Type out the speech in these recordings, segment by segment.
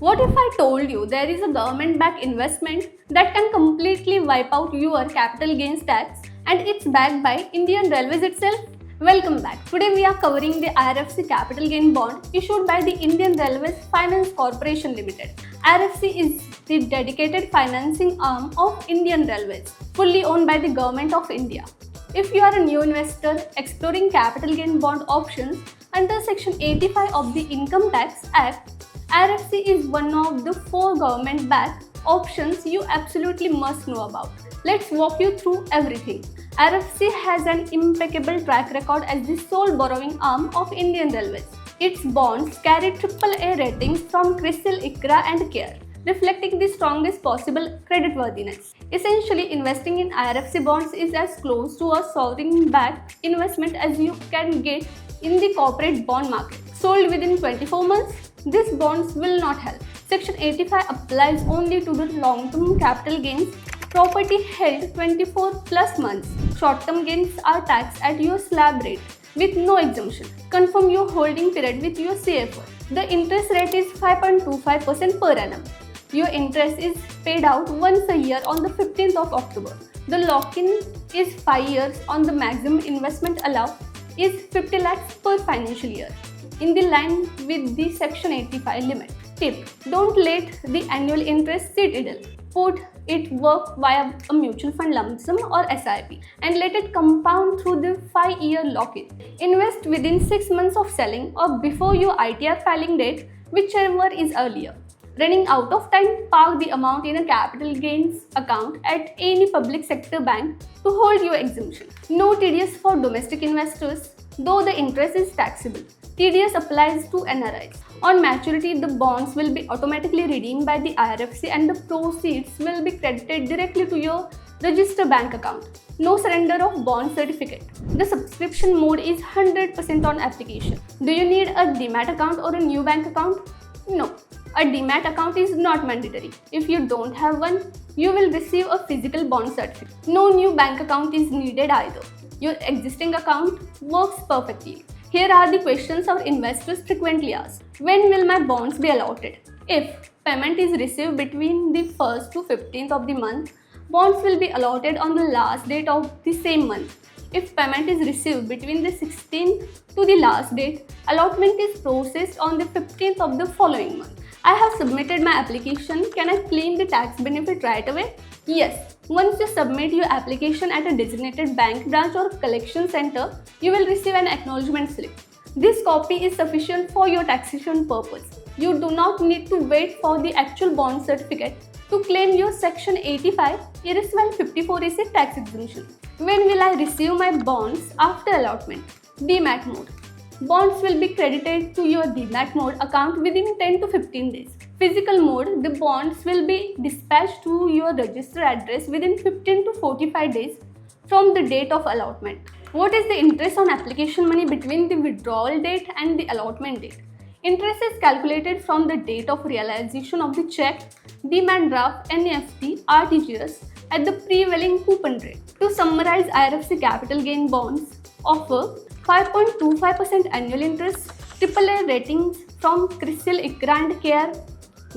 What if I told you there is a government-backed investment that can completely wipe out your capital gains tax and it's backed by Indian Railways itself? Welcome back. Today we are covering the IRFC capital gain bond issued by the Indian Railways Finance Corporation Limited. IRFC is the dedicated financing arm of Indian Railways, fully owned by the Government of India. If you are a new investor exploring capital gain bond options under Section 85 of the Income Tax Act, IRFC is one of the 4 government-backed options you absolutely must know about. Let's walk you through everything. IRFC has an impeccable track record as the sole borrowing arm of Indian Railways. Its bonds carry AAA ratings from CRISIL, ICRA and CARE, reflecting the strongest possible creditworthiness. Essentially, investing in IRFC bonds is as close to a sovereign-backed investment as you can get in the corporate bond market. Sold within 24 months, these bonds will not help. Section 85 applies only to the long-term capital gains property held 24 plus months. Short-term gains are taxed at your slab rate with no exemption. Confirm your holding period with your CFO. The interest rate is 5.25% per annum. Your interest is paid out once a year on the 15th of October. The lock-in is 5 years on the maximum investment allowed is 50 lakhs per financial year, in the line with the Section 85 limit. Tip: don't let the annual interest sit idle. Put it work via a mutual fund lump sum or SIP and let it compound through the 5-year lock-in. Invest within 6 months of selling or before your ITR filing date, whichever is earlier. Running out of time, park the amount in a capital gains account at any public sector bank to hold your exemption. No TDS for domestic investors, though the interest is taxable. TDS applies to NRIs. On maturity, the bonds will be automatically redeemed by the IRFC and the proceeds will be credited directly to your registered bank account. No surrender of bond certificate. The subscription mode is 100% on application. Do you need a Demat account or a new bank account? No. A Demat account is not mandatory. If you don't have one, you will receive a physical bond certificate. No new bank account is needed either. Your existing account works perfectly. Here are the questions our investors frequently ask. When will my bonds be allotted? If payment is received between the 1st to 15th of the month, bonds will be allotted on the last date of the same month. If payment is received between the 16th to the last date, allotment is processed on the 15th of the following month. I have submitted my application. Can I claim the tax benefit right away? Yes. Once you submit your application at a designated bank branch or collection center, you will receive an acknowledgement slip. This copy is sufficient for your taxation purpose. You do not need to wait for the actual bond certificate to claim your Section 85 Irresistible 54AC tax exemption. When will I receive my bonds after allotment? Demat mode. Bonds will be credited to your Demat mode account within 10 to 15 days. Physical mode, the bonds will be dispatched to your registered address within 15 to 45 days from the date of allotment. What is the interest on application money between the withdrawal date and the allotment date? Interest is calculated from the date of realization of the check, Demat draft, NEFT, RTGS at the prevailing coupon rate. To summarize, IRFC capital gain bonds offer 5.25% annual interest, AAA ratings from CRISIL, ICRA and CARE,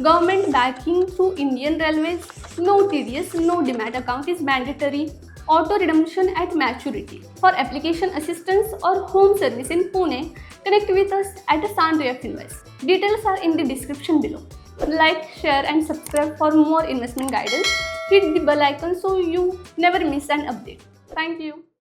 government backing through Indian Railways, no TDS, no Demat account is mandatory, auto redemption at maturity. For application assistance or home service in Pune, connect with us at Sandref Invest. Details are in the description below. Like, share and subscribe for more investment guidance. Hit the bell icon so you never miss an update. Thank you.